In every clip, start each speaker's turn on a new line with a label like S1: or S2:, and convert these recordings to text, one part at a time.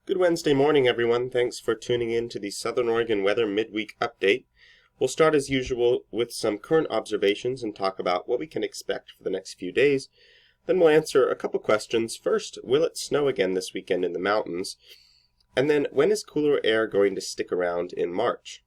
S1: Good Wednesday morning, everyone. Thanks for tuning in to the Southern Oregon Weather Midweek Update. We'll start as usual with some current observations and talk about what we can expect for the next few days. Then we'll answer a couple questions. First, will it snow again this weekend in the mountains? And then, when is cooler air going to stick around in March?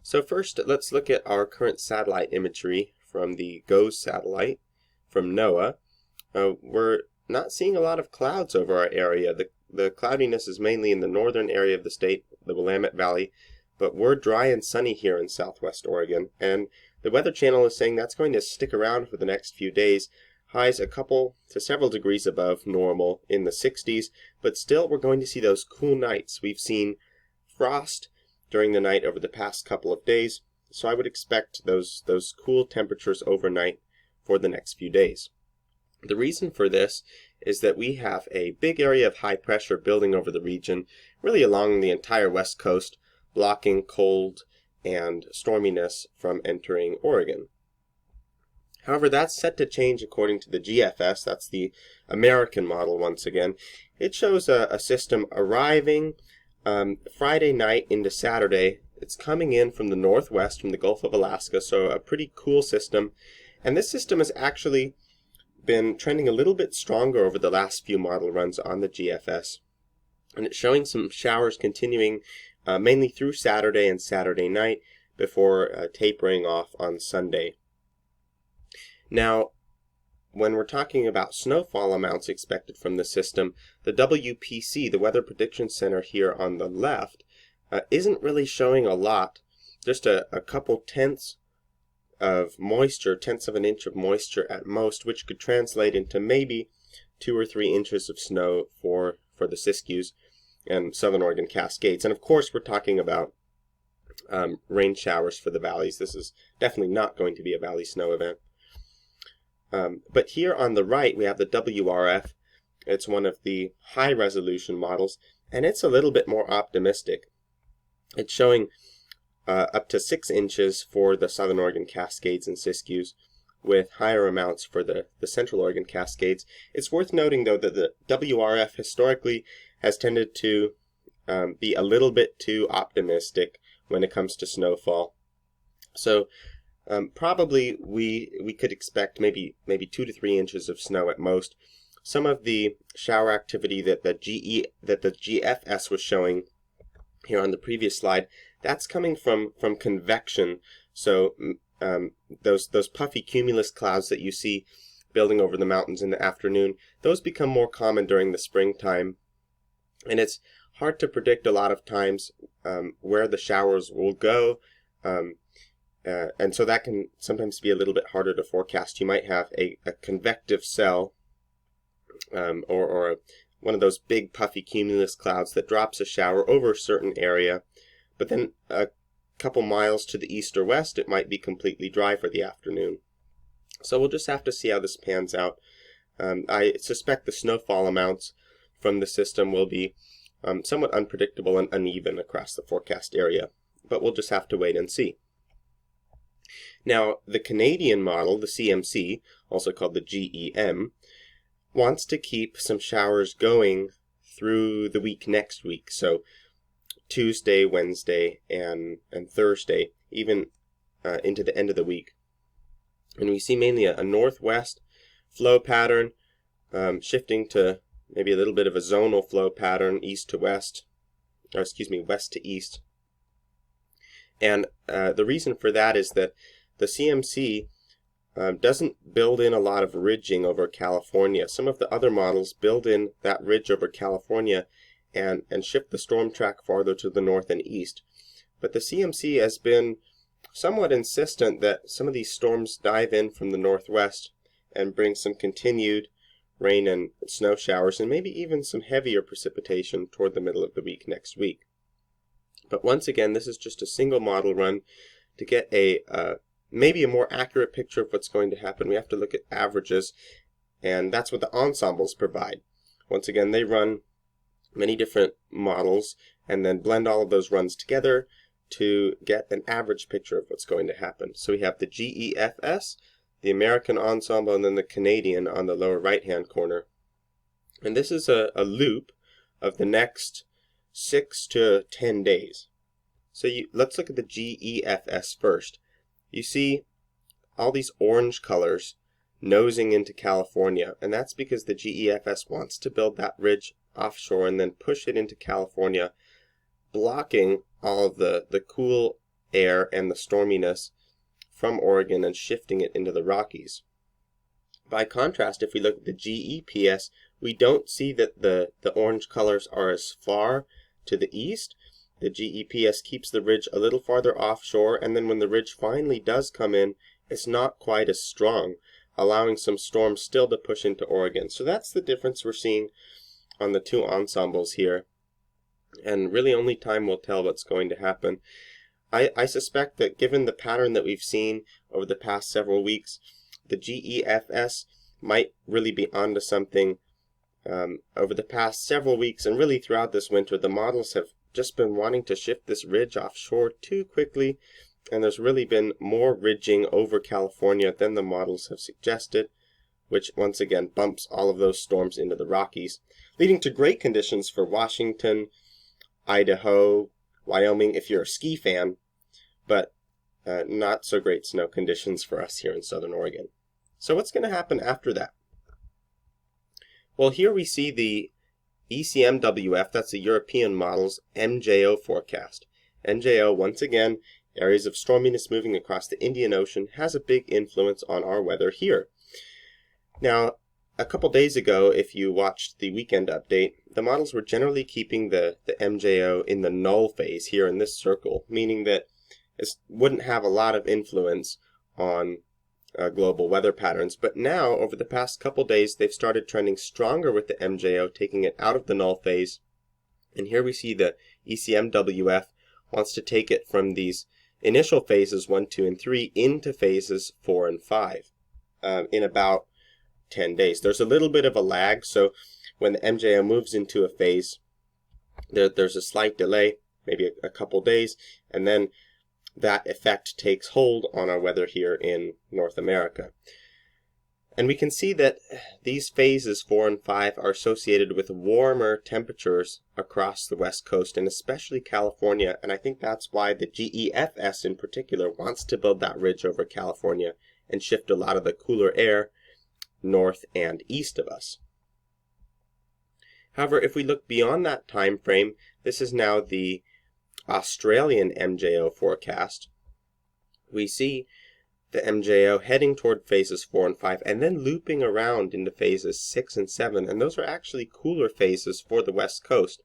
S1: So first, let's look at our current satellite imagery from the GOES satellite from NOAA. We're not seeing a lot of clouds over our area. The cloudiness is mainly in the northern area of the state, the Willamette Valley, but we're dry and sunny here in southwest Oregon, and the Weather Channel is saying that's going to stick around for the next few days. Highs a couple to several degrees above normal in the 60s, but still we're going to see those cool nights. We've seen frost during the night over the past couple of days, so I would expect those cool temperatures overnight for the next few days. The reason for this is that we have a big area of high pressure building over the region, really along the entire west coast, blocking cold and storminess from entering Oregon. However, that's set to change according to the GFS. That's the American model once again. It shows a system arriving Friday night into Saturday. It's coming in from the northwest, from the Gulf of Alaska, so a pretty cool system. And this system has actually been trending a little bit stronger over the last few model runs on the GFS. And it's showing some showers continuing mainly through Saturday and Saturday night before tapering off on Sunday. Now, when we're talking about snowfall amounts expected from the system, the WPC, the Weather Prediction Center here on the left, isn't really showing a lot, just a couple tenths of moisture, tenths of an inch of moisture at most, which could translate into maybe 2 or 3 inches of snow for the Siskiyous and Southern Oregon Cascades. And of course, we're talking about rain showers for the valleys. This is definitely not going to be a valley snow event. But here on the right, we have the WRF. It's one of the high resolution models, and it's a little bit more optimistic. It's showing up to 6 inches for the Southern Oregon Cascades and Siskiyous, with higher amounts for the Central Oregon Cascades. It's worth noting, though, that the WRF historically has tended to be a little bit too optimistic when it comes to snowfall. So probably we could expect maybe 2 to 3 inches of snow at most. Some of the shower activity that the GFS was showing here on the previous slide, that's coming from convection. So those puffy cumulus clouds that you see building over the mountains in the afternoon, those become more common during the springtime. And it's hard to predict a lot of times where the showers will go. And so that can sometimes be a little bit harder to forecast. You might have a convective cell or one of those big puffy cumulus clouds that drops a shower over a certain area, but then a couple miles to the east or west, it might be completely dry for the afternoon. So we'll just have to see how this pans out. I suspect the snowfall amounts from the system will be somewhat unpredictable and uneven across the forecast area, but we'll just have to wait and see. Now, the Canadian model, the CMC, also called the GEM, wants to keep some showers going through the week next week. So Tuesday, Wednesday, and Thursday, even into the end of the week. And we see mainly a northwest flow pattern, shifting to maybe a little bit of a zonal flow pattern, east to west, or west to east. And the reason for that is that the CMC doesn't build in a lot of ridging over California. Some of the other models build in that ridge over California and shift the storm track farther to the north and east. But the CMC has been somewhat insistent that some of these storms dive in from the northwest and bring some continued rain and snow showers and maybe even some heavier precipitation toward the middle of the week next week. But once again, this is just a single model run. To get maybe a more accurate picture of what's going to happen, we have to look at averages, and that's what the ensembles provide. Once again, they run many different models and then blend all of those runs together to get an average picture of what's going to happen. So we have the GEFS, the American ensemble, and then the Canadian on the lower right-hand corner. And this is a loop of the next 6 to 10 days. So let's look at the GEFS first. You see all these orange colors nosing into California, and that's because the GEFS wants to build that ridge offshore and then push it into California, blocking all of the cool air and the storminess from Oregon and shifting it into the Rockies. By contrast, if we look at the GEPS, we don't see that the orange colors are as far to the east. The GEPS keeps the ridge a little farther offshore, and then when the ridge finally does come in, it's not quite as strong, allowing some storms still to push into Oregon. So that's the difference we're seeing on the two ensembles here. And really only time will tell what's going to happen. I suspect that given the pattern that we've seen over the past several weeks, the GEFS might really be onto something. Over the past several weeks and really throughout this winter, the models have just been wanting to shift this ridge offshore too quickly, and there's really been more ridging over California than the models have suggested, which once again bumps all of those storms into the Rockies, leading to great conditions for Washington, Idaho, Wyoming if you're a ski fan, but not so great snow conditions for us here in Southern Oregon. So what's going to happen after that? Well, here we see the ECMWF, that's the European model's MJO forecast. MJO, once again, areas of storminess moving across the Indian Ocean, has a big influence on our weather here. Now, a couple days ago, if you watched the weekend update, the models were generally keeping the MJO in the null phase here in this circle, meaning that it wouldn't have a lot of influence on global weather patterns. But now, over the past couple days, they've started trending stronger with the MJO, taking it out of the null phase. And here we see the ECMWF wants to take it from these initial phases 1, 2, and 3 into phases 4 and 5 in about 10 days. There's a little bit of a lag, so when the MJO moves into a phase, there's a slight delay, maybe a couple days, and then that effect takes hold on our weather here in North America. And we can see that these phases 4 and 5 are associated with warmer temperatures across the West Coast, and especially California, and I think that's why the GEFS in particular wants to build that ridge over California and shift a lot of the cooler air north and east of us. However, if we look beyond that time frame, this is now the Australian MJO forecast. We see the MJO heading toward phases 4 and 5 and then looping around into phases 6 and 7, and those are actually cooler phases for the West Coast.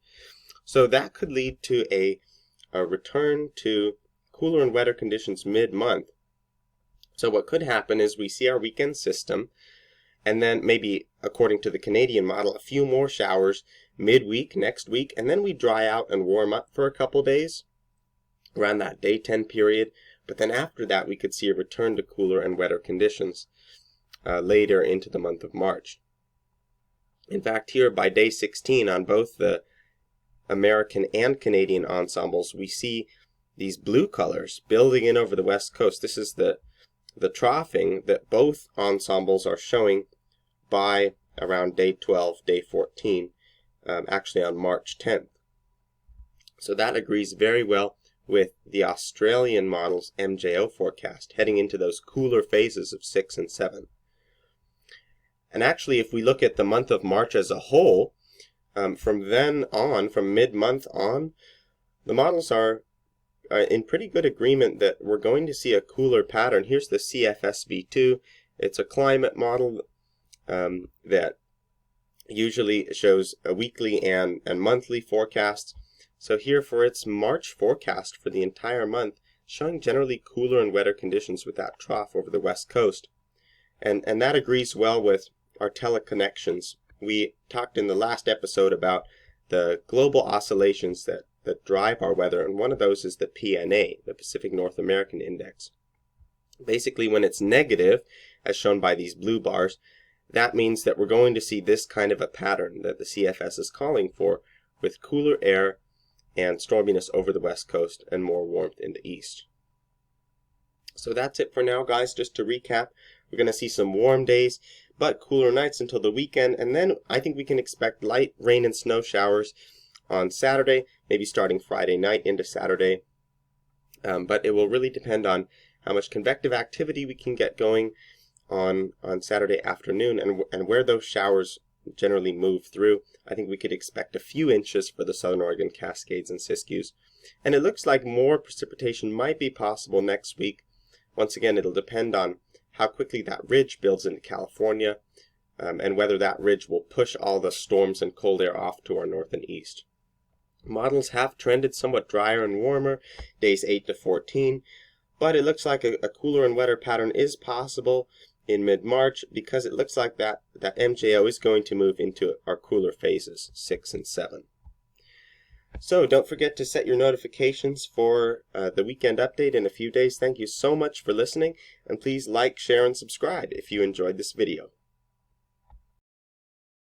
S1: So that could lead to a return to cooler and wetter conditions mid-month. So what could happen is we see our weekend system, and then maybe, according to the Canadian model, a few more showers midweek next week, and then we dry out and warm up for a couple days around that day 10 period. But then after that, we could see a return to cooler and wetter conditions later into the month of March. In fact, here by day 16 on both the American and Canadian ensembles, we see these blue colors building in over the West Coast. This is the troughing that both ensembles are showing by around day 12, day 14, actually on March 10th. So that agrees very well with the Australian model's MJO forecast, heading into those cooler phases of 6 and 7. And actually, if we look at the month of March as a whole, from then on, from mid-month on, the models are in pretty good agreement that we're going to see a cooler pattern. Here's the CFSV2. It's a climate model that usually shows a weekly and monthly forecasts. So here for its March forecast for the entire month, showing generally cooler and wetter conditions with that trough over the West Coast. And that agrees well with our teleconnections. We talked in the last episode about the global oscillations that drive our weather, and one of those is the PNA, the Pacific North American Index. Basically, when it's negative, as shown by these blue bars, that means that we're going to see this kind of a pattern that the CFS is calling for, with cooler air and storminess over the West Coast and more warmth in the east. So that's it for now, guys. Just to recap, we're going to see some warm days, but cooler nights until the weekend, and then I think we can expect light rain and snow showers on Saturday, maybe starting Friday night into Saturday. But it will really depend on how much convective activity we can get going on Saturday afternoon, and where those showers generally move through. I think we could expect a few inches for the Southern Oregon Cascades and Siskiyous. And it looks like more precipitation might be possible next week. Once again, it'll depend on how quickly that ridge builds into California, and whether that ridge will push all the storms and cold air off to our north and east. Models have trended somewhat drier and warmer, days 8 to 14, but it looks like a cooler and wetter pattern is possible in mid-March, because it looks like that MJO is going to move into our cooler phases, 6 and 7. So don't forget to set your notifications for the weekend update in a few days. Thank you so much for listening, and please like, share, and subscribe if you enjoyed this video.